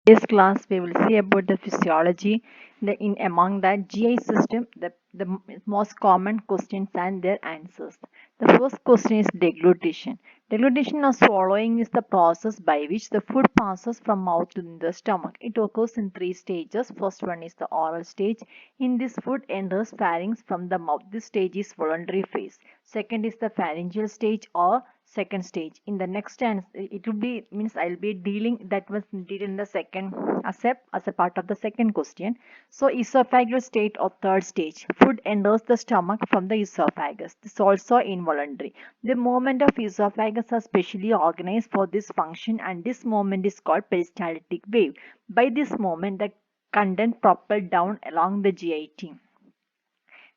This class we will see about the physiology, in among that GI system, the most common questions and their answers. The first question is deglutition. Deglutition or swallowing is the process by which the food passes from mouth to the stomach. It occurs in three stages. First one is the oral stage. In this, food enters pharynx from the mouth. This stage is voluntary phase. Second is the pharyngeal stage or second stage. In the next answer, it will be means I'll be dealing that was detailed in the second as a part of the second question. So esophageal state or third stage, food enters the stomach from the esophagus. This is also involuntary. The movement of esophagus are specially organized for this function, and this movement is called peristaltic wave. By this movement, the content propelled down along the GIT.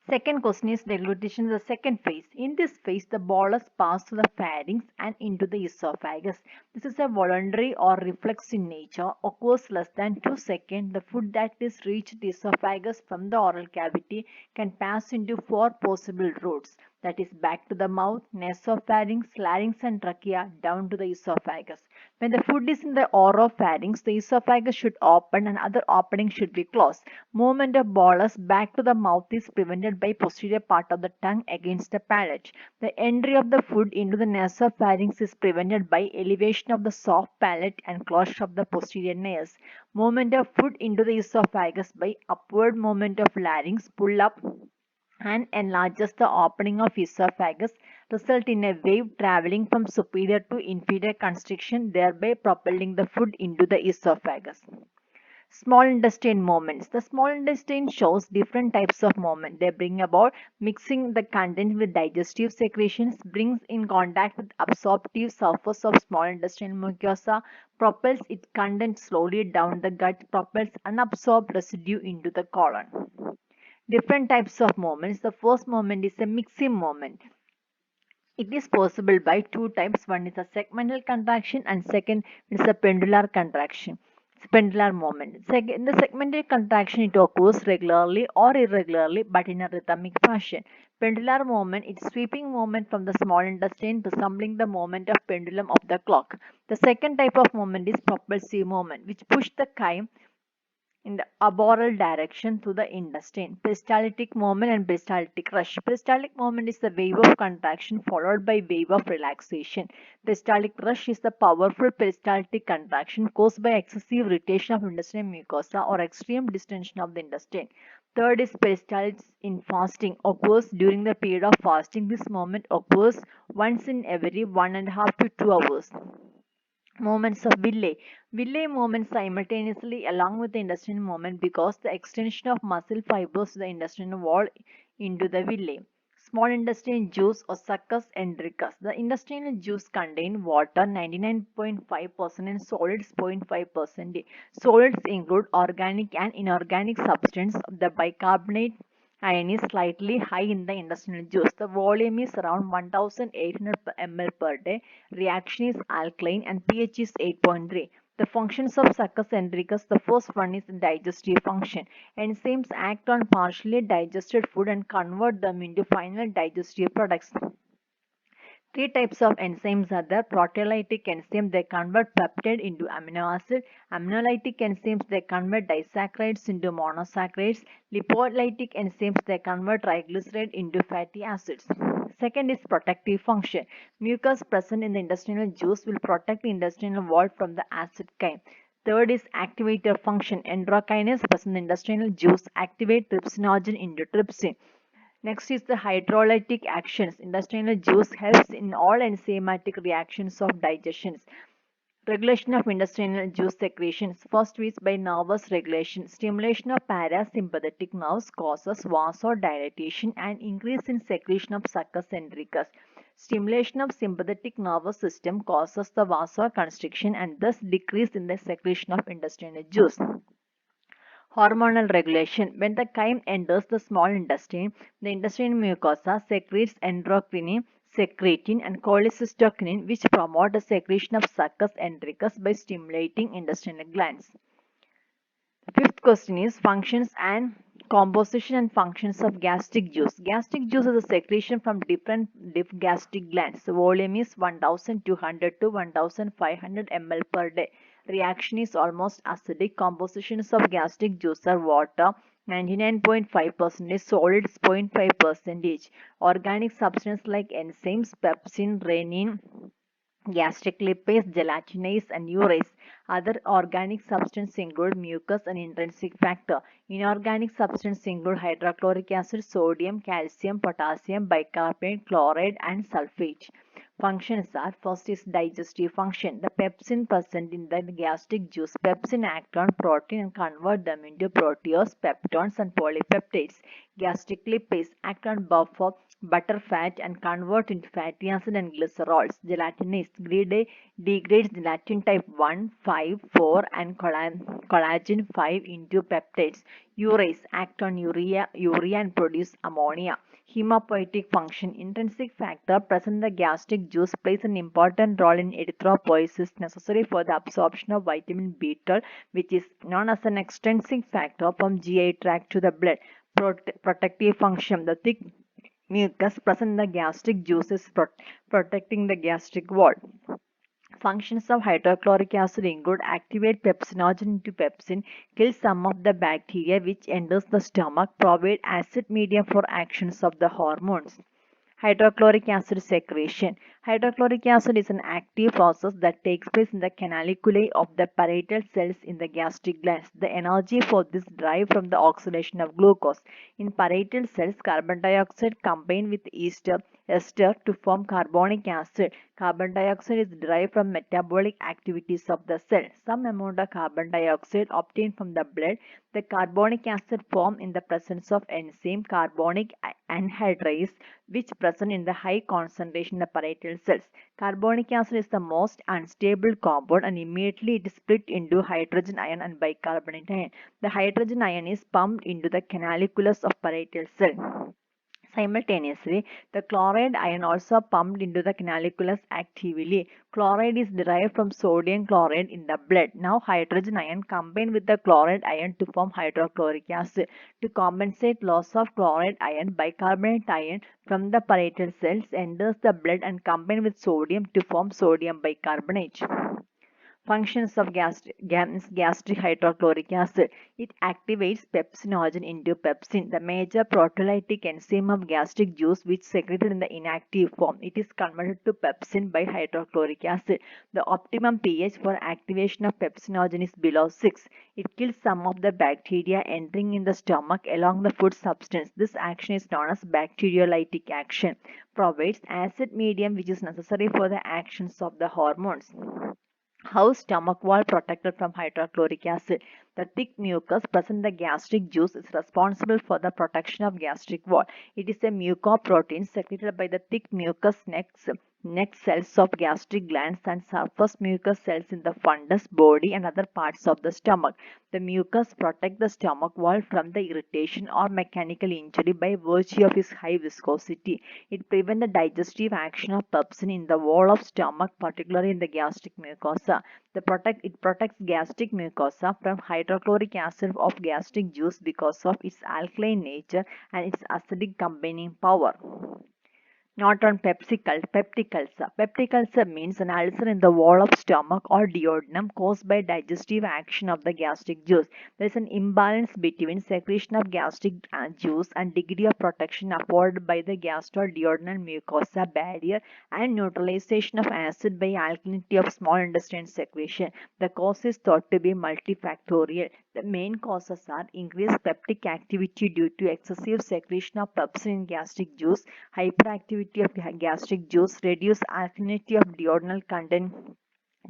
Second question is deglutition, the second phase. In this phase, the bolus passes through the pharynx and into the esophagus. This is a voluntary or reflex in nature, occurs less than 2 seconds. The food that is reached the esophagus from the oral cavity can pass into four possible routes. That is back to the mouth, nasopharynx, larynx and trachea down to the esophagus. When the food is in the oropharynx, the esophagus should open and other opening should be closed. Movement of bolus back to the mouth is prevented by posterior part of the tongue against the palate. The entry of the food into the nasopharynx is prevented by elevation of the soft palate and closure of the posterior nares. Movement of food into the esophagus by upward movement of larynx pull up and enlarges the opening of esophagus, result in a wave traveling from superior to inferior constriction, thereby propelling the food into the esophagus. Small intestine movements. The small intestine shows different types of movement. They bring about mixing the content with digestive secretions, brings in contact with absorptive surface of small intestinal mucosa, propels its content slowly down the gut, propels unabsorbed residue into the colon. Different types of movements. The first movement is a mixing movement. It is possible by two types. One is a segmental contraction and second is a pendular contraction. Pendular movement. In the segmental contraction, it occurs regularly or irregularly but in a rhythmic fashion. Pendular movement is sweeping movement from the small intestine resembling the movement of pendulum of the clock. The second type of movement is propulsive movement, which push the chyme in the arboreal direction to the intestine. Peristaltic movement and peristaltic rush. Peristaltic movement is the wave of contraction followed by wave of relaxation. Peristaltic rush is the powerful peristaltic contraction caused by excessive irritation of intestinal mucosa or extreme distension of the intestine. Third is peristalsis in fasting, occurs during the period of fasting. This movement occurs once in every 1.5 to 2 hours. Movements of Bile. Bile movements simultaneously along with the intestinal movement because the extension of muscle fibers to the intestinal wall into the villi. Small intestine juice or succus entericus. The intestinal juice contain water 99.5% and solids 0.5%. Solids include organic and inorganic substance. The bicarbonate ion is slightly high in the intestinal juice. The volume is around 1800 ml per day. Reaction is alkaline and pH is 8.3. The functions of succus entericus, the first one is the digestive function. Enzymes act on partially digested food and convert them into final digestive products. Three types of enzymes are there. Proteolytic enzyme, they convert peptide into amino acid. Aminolytic enzymes, they convert disaccharides into monosaccharides. Lipolytic enzymes, they convert triglyceride into fatty acids. Second is protective function. Mucus present in the intestinal juice will protect the intestinal wall from the acid chyme. Third is activator function. Endokinase present in the intestinal juice activate pepsinogen into trypsin. Next is the hydrolytic actions. Intestinal juice helps in all enzymatic reactions of digestion. Regulation of intestinal juice secretions. First is by nervous regulation. Stimulation of parasympathetic nerves causes vasodilatation and increase in secretion of succus entericus. Stimulation of sympathetic nervous system causes the vasoconstriction and thus decrease in the secretion of intestinal juice. Hormonal regulation. When the chyme enters the small intestine, the intestinal mucosa secretes endocrine, secretin, and cholecystokinin, which promote the secretion of succus entericus by stimulating intestinal glands. The fifth question is functions and composition and functions of gastric juice. Gastric juice is a secretion from different gastric glands. The volume is 1200 to 1500 ml per day. Reaction is almost acidic. Compositions of gastric juice are water 99.5%, solids 0.5%, organic substance like enzymes, pepsin, renin, gastric lipase, gelatinase, and urease. Other organic substances include mucus and intrinsic factor. Inorganic substances include hydrochloric acid, sodium, calcium, potassium, bicarbonate, chloride, and sulfate. Functions are: first is digestive function. The pepsin present in the gastric juice. Pepsin act on protein and convert them into protease, peptones, and polypeptides. Gastric lipase act on buffer butter fat and convert into fatty acid and glycerols. Gelatinase degrades gelatin type 1, 5, 4 and collagen 5 into peptides. Urease act on urea and produce ammonia. Hemopoietic function. Intrinsic factor present in the gastric juice plays an important role in erythropoiesis necessary for the absorption of vitamin B12, which is known as an extrinsic factor from GI tract to the blood. Protective function. The thick mucus present in the gastric juice is protecting the gastric wall. Functions of hydrochloric acid include activate pepsinogen into pepsin, kill some of the bacteria which enters the stomach, provide acid medium for actions of the hormones. Hydrochloric acid secretion. Hydrochloric acid is an active process that takes place in the canaliculi of the parietal cells in the gastric glands. The energy for this derived from the oxidation of glucose. In parietal cells, carbon dioxide combined with ester to form carbonic acid. Carbon dioxide is derived from metabolic activities of the cell. Some amount of carbon dioxide obtained from the blood. The carbonic acid formed in the presence of enzyme carbonic anhydrase, which present in the high concentration in the parietal cells. Carbonic acid is the most unstable compound and immediately it is split into hydrogen ion and bicarbonate ion. The hydrogen ion is pumped into the canaliculus of parietal cell. Simultaneously, the chloride ion also pumped into the canaliculus actively. Chloride is derived from sodium chloride in the blood. Now hydrogen ion combine with the chloride ion to form hydrochloric acid. To compensate loss of chloride ion, bicarbonate ion from the parietal cells enters the blood and combine with sodium to form sodium bicarbonate. Functions of gastric hydrochloric acid. It activates pepsinogen into pepsin, the major proteolytic enzyme of gastric juice which secreted in the inactive form. It is converted to pepsin by hydrochloric acid. The optimum pH for activation of pepsinogen is below 6. It kills some of the bacteria entering in the stomach along the food substance. This action is known as bacteriolytic action. Provides acid medium which is necessary for the actions of the hormones. How stomach wall protected from hydrochloric acid. The thick mucus present in the gastric juice is responsible for the protection of gastric wall. It is a mucoprotein secreted by the thick mucous neck cells of gastric glands and surface mucous cells in the fundus, body and other parts of the stomach. The mucus protects the stomach wall from the irritation or mechanical injury by virtue of its high viscosity. It prevents the digestive action of pepsin in the wall of stomach, particularly in the gastric mucosa. It protects gastric mucosa from hydrochloric acid of gastric juice because of its alkaline nature and its acidic combining power. Not on peptic ulcer. Peptic ulcer means an ulcer in the wall of stomach or duodenum caused by digestive action of the gastric juice. There is an imbalance between secretion of gastric juice and degree of protection afforded by the gastroduodenal mucosa barrier and neutralization of acid by alkanity of small intestine secretion. The cause is thought to be multifactorial. The main causes are increased peptic activity due to excessive secretion of pepsin in gastric juice, hyperactivity of gastric juice, reduced alkalinity of duodenal content,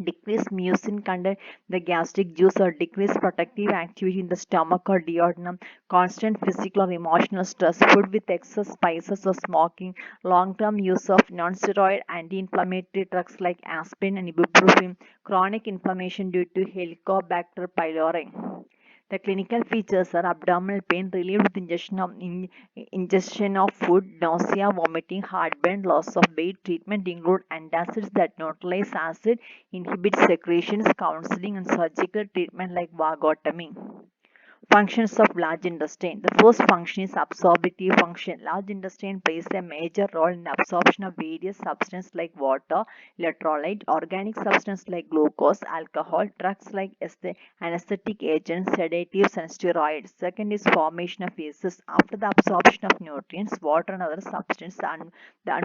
decreased mucin content the gastric juice or decreased protective activity in the stomach or duodenum, constant physical or emotional stress, food with excess spices or smoking, long-term use of non-steroid anti-inflammatory drugs like aspirin and ibuprofen, chronic inflammation due to Helicobacter pylori. The clinical features are abdominal pain relieved with ingestion of food, nausea, vomiting, heartburn, loss of weight. Treatment include antacids that neutralize acid, inhibit secretions, counseling, and surgical treatment like vagotomy. Functions of large intestine. The first function is absorptive function. Large intestine plays a major role in the absorption of various substances like water, electrolyte, organic substances like glucose, alcohol, drugs like anesthetic agents, sedatives, and steroids. Second is formation of feces. After the absorption of nutrients, water and other substances, the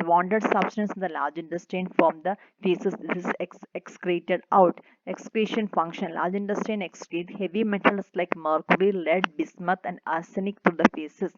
wanted substance in the large intestine form the feces. This is excreted out. Excretion function. Large intestine excrete heavy metals like mercury, lead, bismuth, and arsenic through the feces.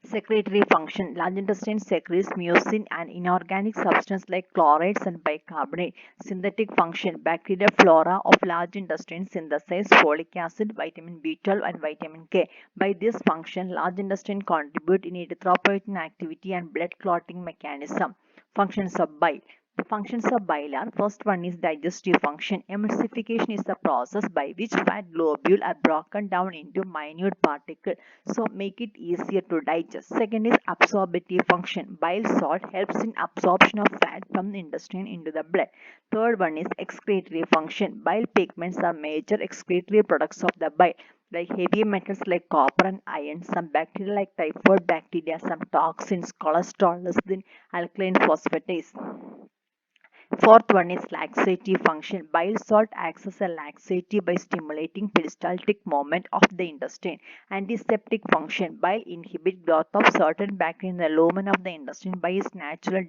Secretory function. Large intestine secretes mucin and inorganic substances like chlorides and bicarbonate. Synthetic function. Bacterial flora of large intestine synthesize folic acid, vitamin B12, and vitamin K. By this function, large intestine contribute in erythropoietin activity and blood clotting mechanism. Functions of bile. The functions of bile are: first one is digestive function. Emulsification is the process by which fat globules are broken down into minute particles, so make it easier to digest. Second is absorptive function. Bile salt helps in absorption of fat from the intestine into the blood. Third one is excretory function. Bile pigments are major excretory products of the bile, like heavy metals like copper and iron, some bacteria like typhoid bacteria, some toxins, cholesterol, lecithin, alkaline phosphatase. Fourth one is laxative function. Bile salt acts as a laxative by stimulating peristaltic movement of the intestine. Antiseptic function. Bile inhibits growth of certain bacteria in the lumen of the intestine by its natural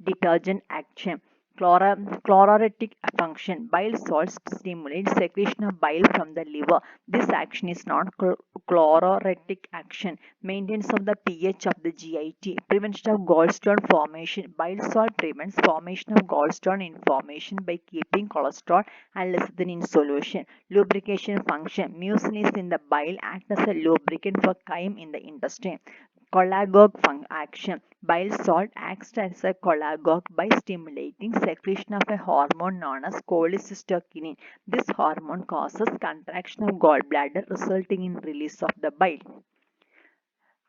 detergent action. Chlorolytic function. Bile salts stimulate secretion of bile from the liver. This action is not chlorolytic action. Maintenance of the pH of the GIT. Prevention of gallstone formation. Bile salt prevents formation of gallstone in formation by keeping cholesterol and lecithin in solution. Lubrication function. Mucin is in the bile, acts as a lubricant for chyme in the intestine. Cholagogue action. Bile salt acts as a cholagogue by stimulating secretion of a hormone known as cholecystokinin. This hormone causes contraction of gallbladder, resulting in release of the bile.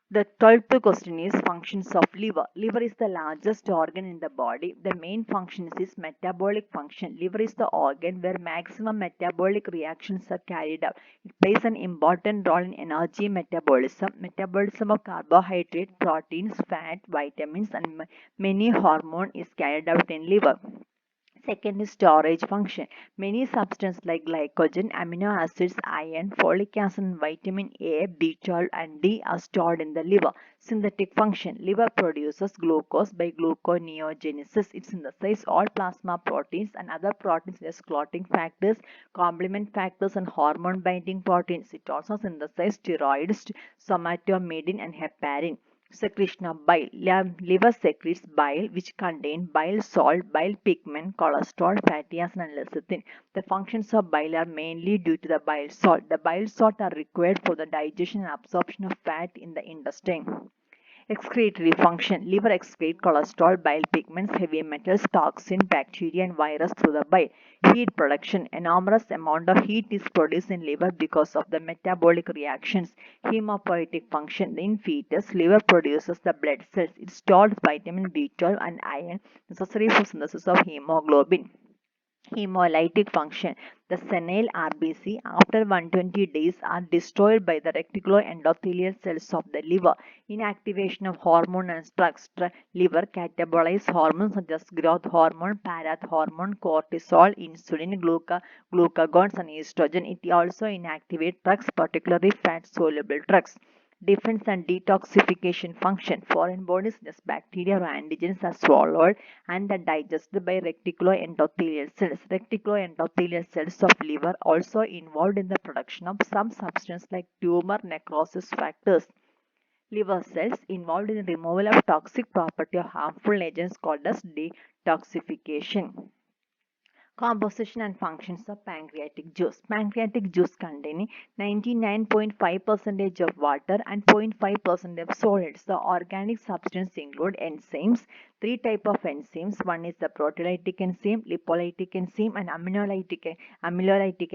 The 12th question is functions of liver. Liver is the largest organ in the body. The main function is metabolic function. Liver is the organ where maximum metabolic reactions are carried out. It plays an important role in energy metabolism, metabolism of carbohydrate, proteins, fat, vitamins, and many hormone is carried out in liver. Second is storage function. Many substances like glycogen, amino acids, iron, folic acid, and vitamin A, B12, and D are stored in the liver. Synthetic function. Liver produces glucose by gluconeogenesis. It synthesizes all plasma proteins and other proteins such as clotting factors, complement factors, and hormone binding proteins. It also synthesizes steroids, somatomedin, and heparin. Secretion of bile. Liver secretes bile, which contain bile salt, bile pigment, cholesterol, fatty acid, and lecithin. The functions of bile are mainly due to the bile salt. The bile salt are required for the digestion and absorption of fat in the intestine. Excretory function. Liver excretes cholesterol, bile pigments, heavy metals, toxin, bacteria, and virus through the bile. Heat production. Enormous amount of heat is produced in liver because of the metabolic reactions. Hemopoietic function. In fetus, liver produces the blood cells. It stores vitamin B12 and iron necessary for synthesis of hemoglobin. Hemolytic function. The senile RBC after 120 days are destroyed by the reticuloendothelial cells of the liver. Inactivation of hormone and drugs. Liver catabolizes hormones such as growth hormone, parathormone, cortisol, insulin, glucagons, and estrogen. It also inactivates drugs, particularly fat-soluble drugs. Defense and detoxification function. Foreign bodies such as bacteria or antigens are swallowed and are digested by reticuloendothelial cells. Reticuloendothelial cells of liver also involved in the production of some substance like tumor necrosis factors. Liver cells involved in the removal of toxic property of harmful agents called as detoxification. Composition and functions of pancreatic juice. Pancreatic juice containing 99.5% of water and 0.5% of solids. The organic substance include enzymes. Three types of enzymes. One is the proteolytic enzyme, lipolytic enzyme, and amylolytic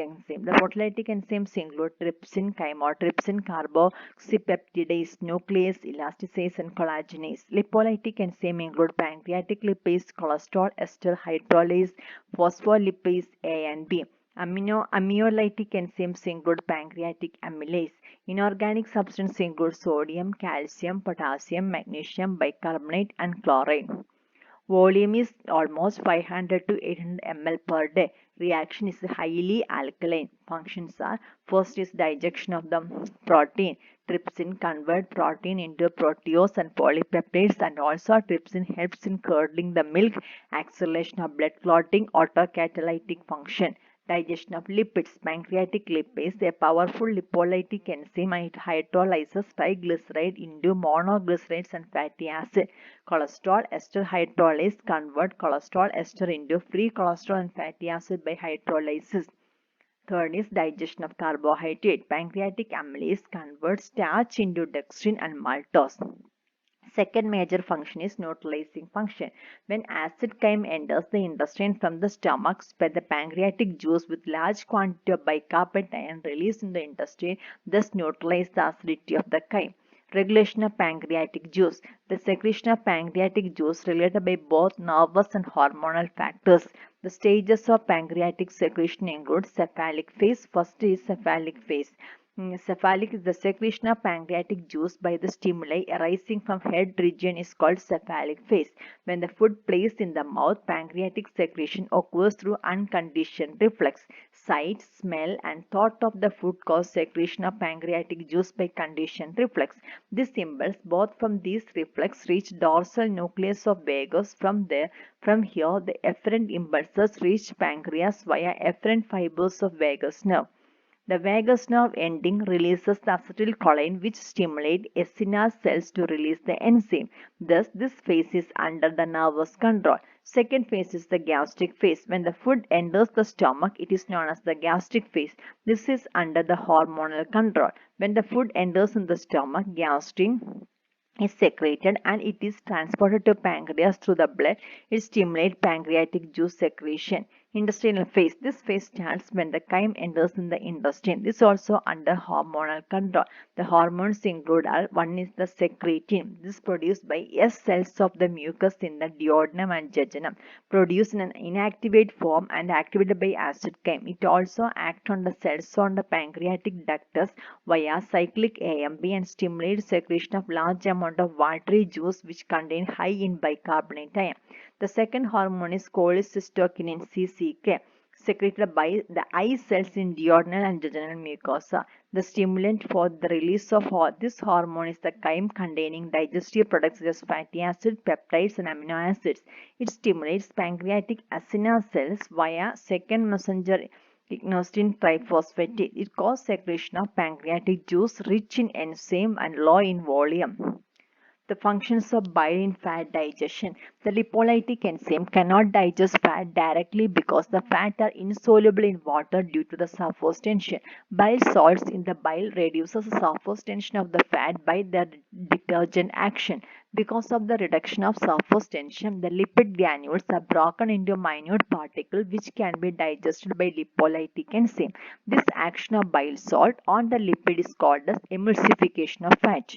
enzyme. The proteolytic enzymes include trypsin, chymotrypsin, carboxypeptidase, nuclease, elasticase, and collagenase. Lipolytic enzyme include pancreatic lipase, cholesterol ester hydrolase, phospholipase A and B. Amylolytic enzymes include pancreatic amylase. Inorganic substances include sodium, calcium, potassium, magnesium, bicarbonate, and chloride. Volume is almost 500 to 800 ml per day. Reaction is highly alkaline. Functions are: first is digestion of the protein. Trypsin convert protein into proteose and polypeptides, and also trypsin helps in curdling the milk, acceleration of blood clotting, autocatalytic function. Digestion of lipids. Pancreatic lipase, a powerful lipolytic enzyme, it hydrolyzes triglyceride into monoglycerides and fatty acid. Cholesterol ester hydrolase convert cholesterol ester into free cholesterol and fatty acid by hydrolysis. Third is digestion of carbohydrate. Pancreatic amylase converts starch into dextrin and maltose. Second major function is neutralizing function. When acid chyme enters the intestine from the stomach, the pancreatic juice with large quantity of bicarbonate ion released in the intestine thus neutralize the acidity of the chyme. Regulation of pancreatic juice. The secretion of pancreatic juice related by both nervous and hormonal factors. The stages of pancreatic secretion include cephalic phase. First is cephalic phase. Cephalic is the secretion of pancreatic juice by the stimuli arising from head region is called cephalic phase. When the food placed in the mouth, pancreatic secretion occurs through unconditioned reflex. Sight, smell, and thought of the food cause secretion of pancreatic juice by conditioned reflex. These impulse both from these reflex reach dorsal nucleus of vagus. From here the efferent impulses reach pancreas via efferent fibers of vagus nerve. The vagus nerve ending releases the acetylcholine which stimulates acinar cells to release the enzyme. Thus, this phase is under the nervous control. Second phase is the gastric phase. When the food enters the stomach, it is known as the gastric phase. This is under the hormonal control. When the food enters in the stomach, gastrin is secreted and it is transported to pancreas through the blood. It stimulates pancreatic juice secretion. Intestinal phase. This phase starts when the chyme enters in the intestine. This is also under hormonal control. The hormones include one is the secretin. This is produced by S cells of the mucus in the duodenum and jejunum, produced in an inactivated form and activated by acid chyme. It also acts on the cells on the pancreatic ductus via cyclic AMP and stimulates secretion of large amount of watery juice which contain high in bicarbonate ion. The second hormone is cholecystokinin CCK, secreted by the eye cells in duodenal and jejunal mucosa. The stimulant for the release of this hormone is the chyme containing digestive products such as fatty acid, peptides, and amino acids. It stimulates pancreatic acinar cells via second messenger inositol triphosphate. It causes secretion of pancreatic juice rich in enzyme and low in volume. The functions of bile in fat digestion. The lipolytic enzyme cannot digest fat directly because the fat are insoluble in water due to the surface tension. Bile salts in the bile reduces the surface tension of the fat by their detergent action. Because of the reduction of surface tension, the lipid granules are broken into minute particles which can be digested by lipolytic enzyme. This action of bile salt on the lipid is called as emulsification of fat.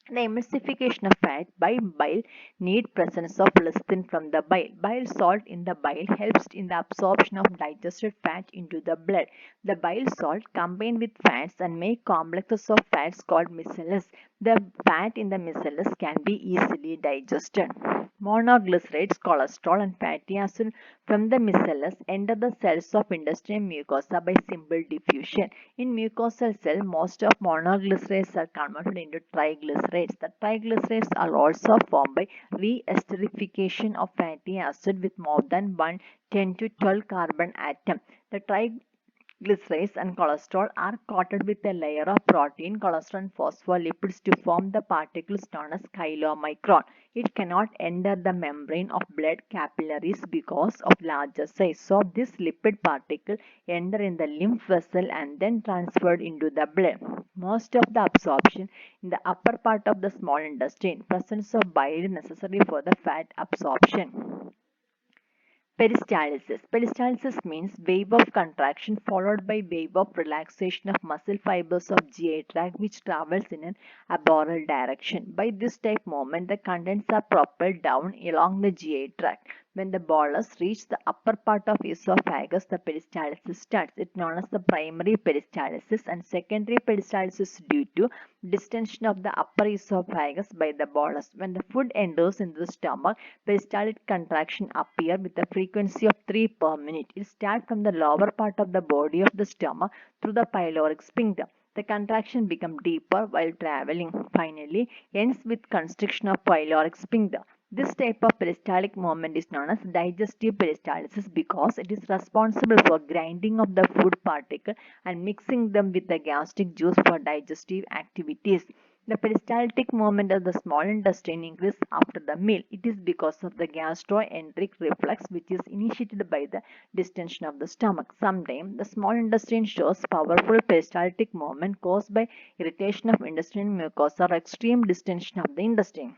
The emulsification of fat by bile need presence of lecithin from the bile. Bile salt in the bile helps in the absorption of digested fat into the blood. The bile salt combine with fats and make complexes of fats called micelles. The fat in the micelles can be easily digested. Monoglycerides, cholesterol, and fatty acid from the micelles enter the cells of intestinal mucosa by simple diffusion. In mucosal cell, most of monoglycerides are converted into triglycerides. The triglycerides are also formed by re-esterification of fatty acid with more than 10 to 12 carbon atom. The triglycerides and cholesterol are coated with a layer of protein, cholesterol, and phospholipids to form the particles known as chylomicron. It cannot enter the membrane of blood capillaries because of larger size. So this lipid particle enter in the lymph vessel and then transferred into the blood. Most of the absorption in the upper part of the small intestine. Presence of bile is necessary for the fat absorption. Peristalsis. Peristalsis means wave of contraction followed by wave of relaxation of muscle fibers of GI tract which travels in an arboreal direction. By this type movement, the contents are propelled down along the GI tract. When the bolus reaches the upper part of esophagus, the peristalsis starts. It is known as the primary peristalsis, and secondary peristalsis due to distension of the upper esophagus by the bolus. When the food enters into the stomach, peristaltic contraction appear with a frequency of 3 per minute. It starts from the lower part of the body of the stomach through the pyloric sphincter. The contraction becomes deeper while traveling. Finally, ends with constriction of pyloric sphincter. This type of peristaltic movement is known as digestive peristalsis because it is responsible for grinding of the food particle and mixing them with the gastric juice for digestive activities. The peristaltic movement of the small intestine increases after the meal. It is because of the gastroenteric reflex which is initiated by the distension of the stomach. Sometimes the small intestine shows powerful peristaltic movement caused by irritation of intestinal mucosa or extreme distension of the intestine.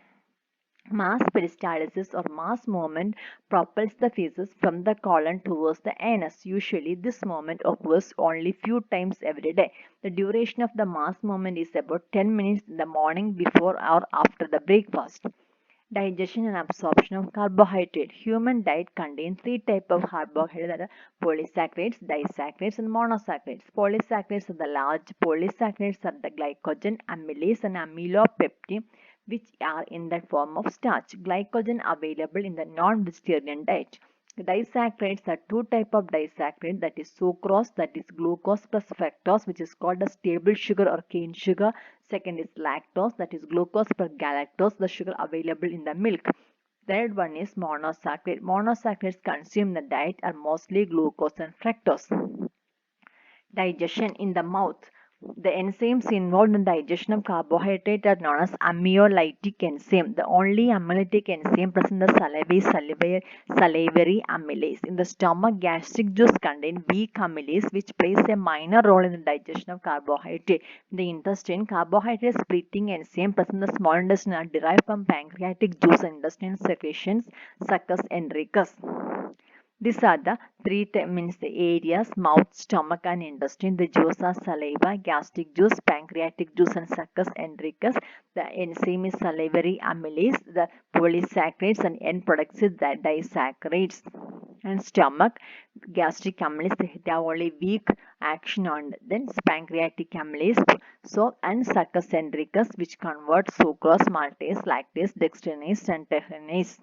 Mass peristalsis or mass movement propels the feces from the colon towards the anus. Usually, this movement occurs only few times every day. The duration of the mass movement is about 10 minutes in the morning before or after the breakfast. Digestion and absorption of carbohydrate. Human diet contains three types of carbohydrates that are polysaccharides, disaccharides, and monosaccharides. Polysaccharides are the large polysaccharides are the glycogen, amylase, and amylopeptide, which are in the form of starch. Glycogen available in the non-vegetarian diet. Disaccharides are two types of disaccharide, that is sucrose, that is glucose plus fructose, which is called as table sugar or cane sugar. Second is lactose, that is glucose plus galactose, the sugar available in the milk. Third one is monosaccharide. Monosaccharides consumed in the diet are mostly glucose and fructose. Digestion in the mouth. The enzymes involved in digestion of carbohydrate are known as amylolytic enzyme. The only amylolytic enzyme present in the saliva is salivary amylase. In the stomach, gastric juice contains weak amylase, which plays a minor role in the digestion of carbohydrate. In the intestine, carbohydrate splitting enzyme present in the small intestine are derived from pancreatic juice and intestinal secretions, succus entericus. These are the three means the areas: mouth, stomach, and intestine. The juice are saliva, gastric juice, pancreatic juice, and succus entericus. The enzyme is salivary amylase. The polysaccharides and end products is the disaccharides. And stomach, gastric amylase, they have only weak action on then pancreatic amylase. So and succus entericus, which converts sucrose, maltase, lactase, dextrinase, and tehrinase.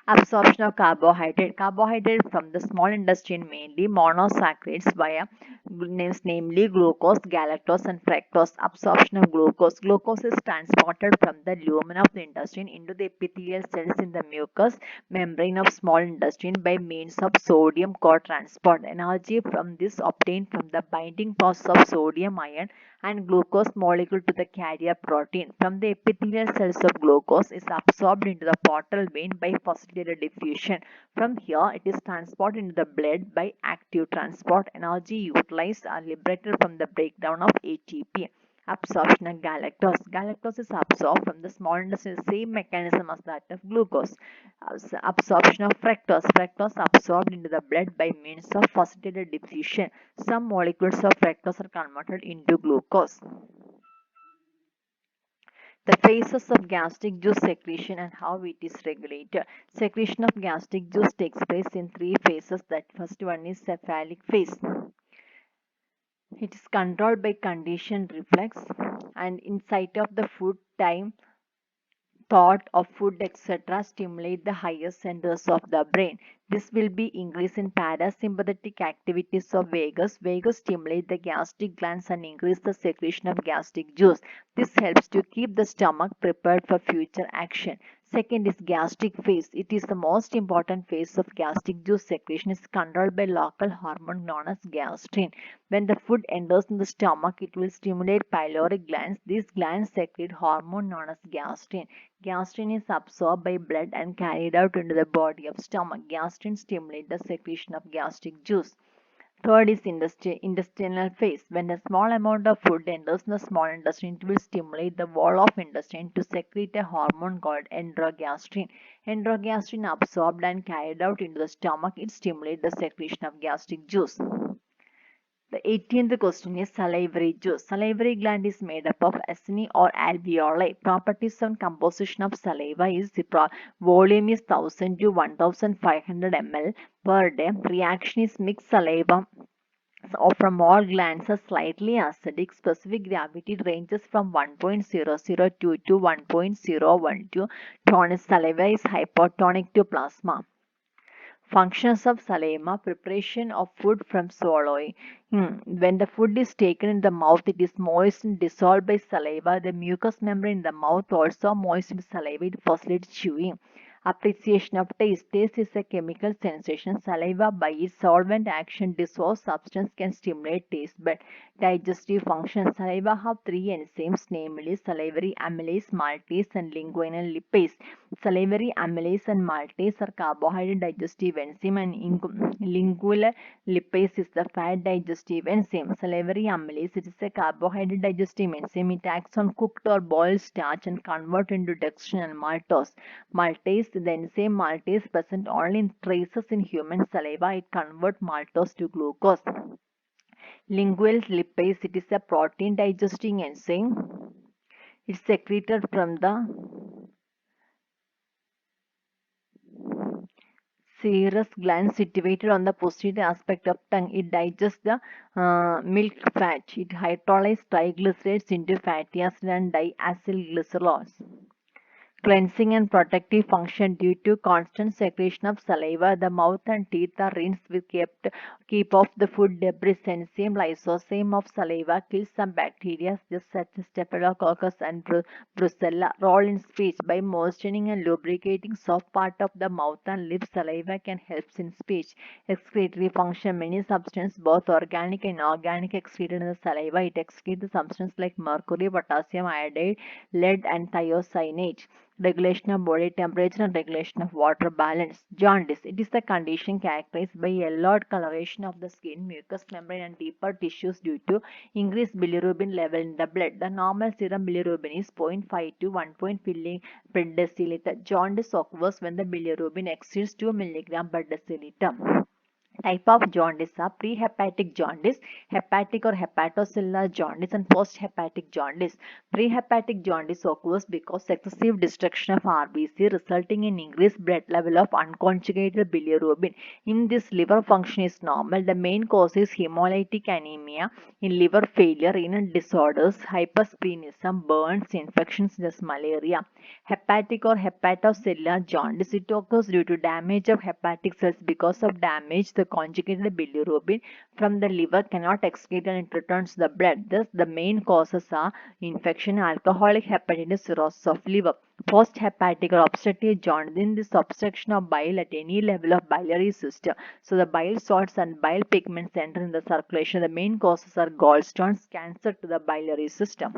Absorption of carbohydrate. Carbohydrate from the small intestine mainly monosaccharides via names namely glucose, galactose, and fructose. Absorption of glucose. Glucose is transported from the lumen of the intestine into the epithelial cells in the mucous membrane of small intestine by means of sodium co-transport. Energy from this obtained from the binding process of sodium ion and glucose molecule to the carrier protein. From the epithelial cells of glucose is absorbed into the portal vein by facilitated diffusion. From here, it is transported into the blood by active transport. Energy utilized are liberated from the breakdown of ATP. Absorption of galactose. Galactose is absorbed from the small intestine, same mechanism as that of glucose. Absorption of fructose. Fructose absorbed into the blood by means of facilitated diffusion. Some molecules of fructose are converted into glucose. The phases of gastric juice secretion and how it is regulated. Secretion of gastric juice takes place in three phases. That first one is cephalic phase. It is controlled by conditioned reflex and insight of the food, time, thought of food, etc. stimulate the higher centers of the brain. This will be increase in parasympathetic activities of vagus. Vagus stimulate the gastric glands and increase the secretion of gastric juice. This helps to keep the stomach prepared for future action. Second is gastric phase. It is the most important phase of gastric juice secretion. Is controlled by local hormone known as gastrin. When the food enters in the stomach, it will stimulate pyloric glands. These glands secrete hormone known as gastrin. Gastrin is absorbed by blood and carried out into the body of stomach. Gastrin stimulates the secretion of gastric juice. Third is intestinal phase. When a small amount of food enters the small intestine, it will stimulate the wall of intestine to secrete a hormone called enterogastrin. Enterogastrin absorbed and carried out into the stomach. It stimulates the secretion of gastric juice. The 18th question is salivary juice. Salivary gland is made up of acini or alveoli. Properties and composition of saliva is the volume is 1000 to 1500 ml per day. Reaction is mixed saliva from all glands are slightly acidic. Specific gravity ranges from 1.002 to 1.012. Tonic saliva is hypotonic to plasma. Functions of saliva: preparation of food from swallowing. When the food is taken in the mouth, it is moist and dissolved by saliva. The mucous membrane in the mouth also moist with saliva. It facilitates chewing. Appreciation of taste. Taste is a chemical sensation. Saliva, by its solvent action, dissolves substance can stimulate taste bud. Digestive function. Saliva have three enzymes, namely salivary amylase, maltase, and linguinal lipase. Salivary amylase and maltase are carbohydrate digestive enzyme, and lingual lipase is the fat digestive enzyme. Salivary amylase, it is a carbohydrate digestive enzyme. It acts on cooked or boiled starch and convert into dextrin and maltose. Maltase, the enzyme maltase present only in traces in human saliva. It converts maltose to glucose. Lingual lipase, it is a protein digesting enzyme. It's secreted from the serous gland situated on the posterior aspect of tongue. It digests the milk fat. It hydrolyzes triglycerides into fatty acid and diacylglycerols. Cleansing and protective function. Due to constant secretion of saliva, the mouth and teeth are rinsed with keep off the food debris. Enzyme lysosome of saliva kills some bacteria such as Staphylococcus and Brucella. Role in speech: by moistening and lubricating soft part of the mouth and lips, saliva can help in speech. Excretory function: many substances, both organic and inorganic, excreted in the saliva. It excretes the substances like mercury, potassium iodide, lead, and thiocyanate. Regulation of body temperature and regulation of water balance. Jaundice. It is the condition characterized by yellowed coloration of the skin, mucous membrane, and deeper tissues due to increased bilirubin level in the blood. The normal serum bilirubin is 0.5 to 1.5 per deciliter. Jaundice occurs when the bilirubin exceeds 2 mg per deciliter. Type of jaundice are prehepatic jaundice, hepatic or hepatocellular jaundice, and posthepatic jaundice. Prehepatic jaundice occurs because excessive destruction of RBC resulting in increased blood level of unconjugated bilirubin. In this, liver function is normal. The main cause is hemolytic anemia, in liver failure, renal disorders, hypersplenism, burns, infections such as malaria. Hepatic or hepatocellular jaundice, it occurs due to damage of hepatic cells. Because of damage, the conjugated bilirubin from the liver cannot excrete and it returns to the blood. Thus, the main causes are infection, alcoholic hepatitis, cirrhosis of liver. Post-hepatic or obstructive jaundice, in this obstruction of bile at any level of biliary system. So the bile salts and bile pigments enter in the circulation. The main causes are gallstones, cancer to the biliary system.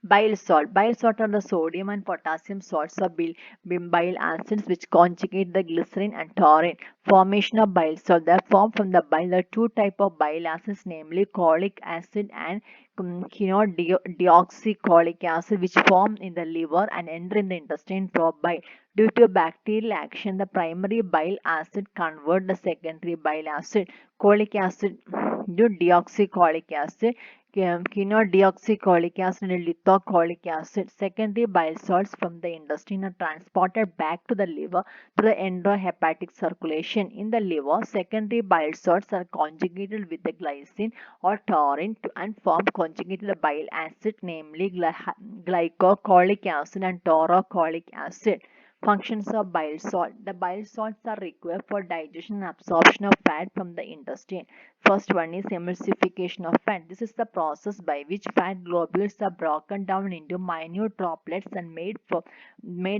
Bile salt. Bile salt are the sodium and potassium salts of bile acids which conjugate the glycerin and taurine. Formation of bile salt. They are formed from the bile. There are two types of bile acids, namely cholic acid and deoxycholic acid, which form in the liver and enter in the intestine through bile. Due to bacterial action, the primary bile acid convert the secondary bile acid. Cholic acid to deoxycholic acid, quinodeoxycholic acid and lithocholic acid. Secondary bile salts from the intestine are transported back to the liver through the enterohepatic circulation. In the liver, secondary bile salts are conjugated with the glycine or taurine and form conjugated bile acid, namely glycocholic acid and taurocholic acid. Functions of bile salt. The bile salts are required for digestion and absorption of fat from the intestine. First one is emulsification of fat. This is the process by which fat globules are broken down into minute droplets and made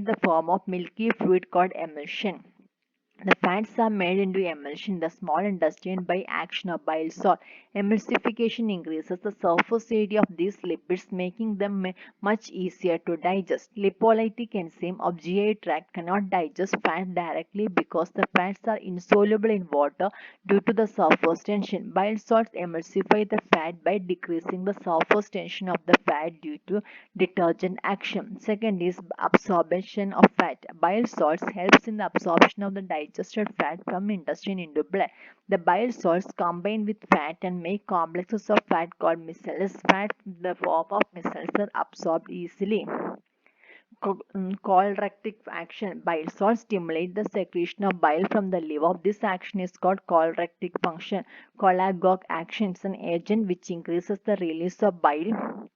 the form of milky fluid called emulsion. The fats are made into emulsion in the small intestine by action of bile salt. Emulsification increases the surface area of these lipids, making them much easier to digest. Lipolytic enzyme of GI tract cannot digest fat directly because the fats are insoluble in water due to the surface tension. Bile salts emulsify the fat by decreasing the surface tension of the fat due to detergent action. Second is absorption of fat. Bile salts helps in the absorption of the digested fat from intestine into blood. The bile salts combine with fat and make complexes of fat called micelles. Fat in the form of micelles are absorbed easily. Cholerectic action. Bile salts stimulate the secretion of bile from the liver. This action is called cholerectic function. Cholagogue action is an agent which increases the release of bile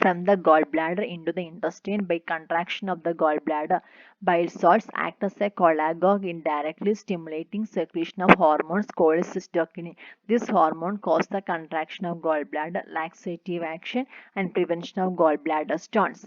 from the gallbladder into the intestine by contraction of the gallbladder. Bile salts act as a cholagogue, indirectly stimulating secretion of hormones called cytokinin. This hormone causes the contraction of gallbladder, laxative action, and prevention of gallbladder stones.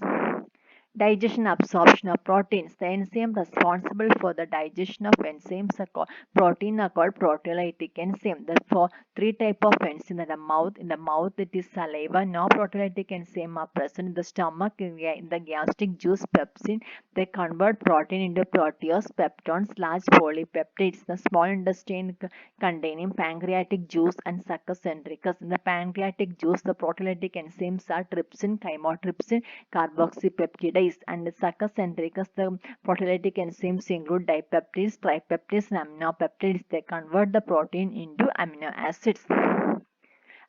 Digestion absorption of proteins. The enzyme responsible for the digestion of enzymes are called protein are called proteolytic enzyme. Therefore, three type of enzymes in the mouth. In the mouth, it is saliva. No proteolytic enzyme are present in the stomach. In the gastric juice pepsin, they convert protein into protease, peptones, large polypeptides. The small intestine containing pancreatic juice and succus centricus. In the pancreatic juice, the proteolytic enzymes are trypsin, chymotrypsin, carboxypeptidase, and succus centricus. The proteolytic enzymes include dipeptides, tripeptides, and aminopeptides. They convert the protein into amino acids.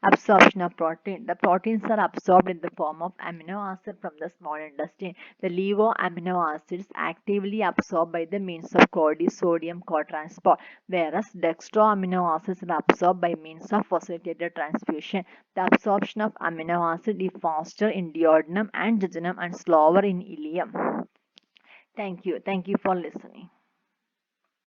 Absorption of protein. The proteins are absorbed in the form of amino acid from the small intestine. The levo amino acids actively absorbed by the means of sodium cotransport, whereas dextro amino acids are absorbed by means of facilitated transfusion. The absorption of amino acid is faster in duodenum and jejunum and slower in ileum. Thank you. Thank you for listening.